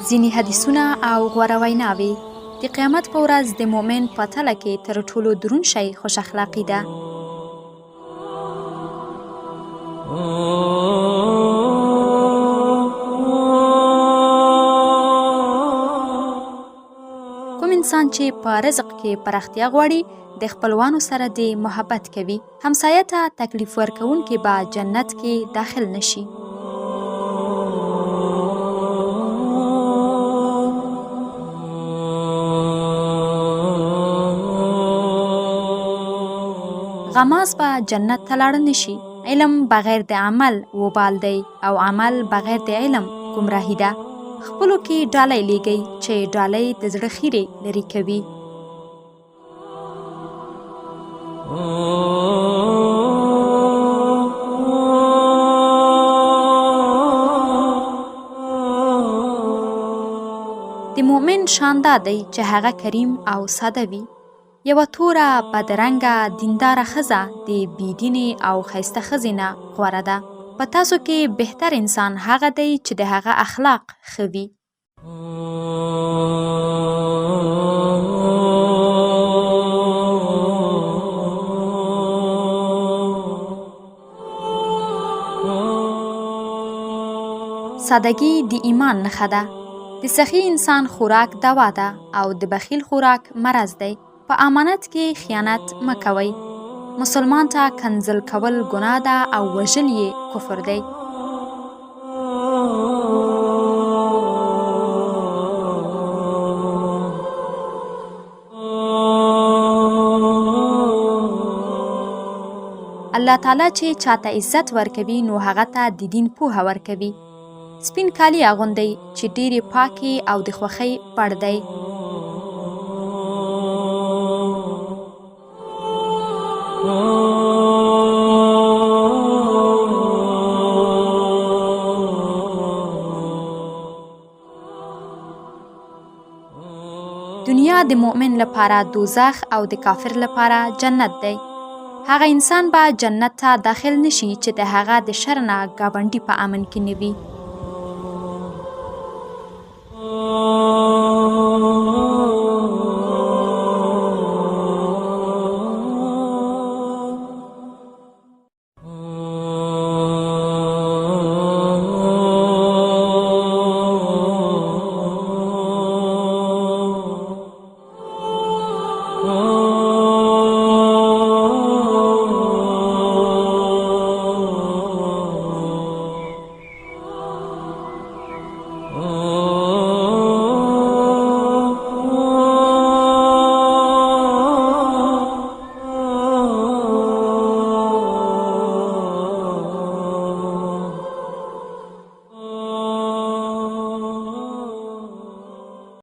ځینې حدیثونه او غوره ویناوې د قیامت په ورځ د مؤمن په تله کې تر ټولو دروند شی خوش اخلاقي ده. کوم انسان چې په رزق کې پراختیا غواړي د خپلوانو سره د محبت کوي، همسایه ته تکلیف ورکوونکي به جنت کې داخل نشي. غماز به جنت ته لاړ نشي. علم بغیر د عمل وبال دی او عمل بغیر د علم گمراهي ده. خپلو کې ډالۍ لیږئ چې ډالۍ د زړه خیرې لرې کوي. د مؤمن شان دا دی چې هغه کریم او ساده وي. یوه توره بدرنګه دینداره ښځه د بېدینې او ښایسته ښځې نه غوره ده. په تاسو کې بهتر انسان هغه دی چې د هغه اخلاق ښه وي. سادگی د ایمان نښه ده. د سخي انسان خوراک دوا ده او د بخیل خوراک مرض دی. په امانت کې خیانت مه کوئ. مسلمان ته کنځل کول ګناه ده او وژل یې کفر دی. الله تعالی چې چاته عزت ورکوي نو هغه ته د دین پوهه ورکوي. سپین کالي اغوندئ چې ډېرې پاکې او د خوښۍ پړ دی. دنیا د مؤمن لپاره دوزخ او د کافر لپاره جنت دی. هغه انسان به جنت ته داخل نشي چې د هغه د شر نه ګاونډي په امن کې نه وي.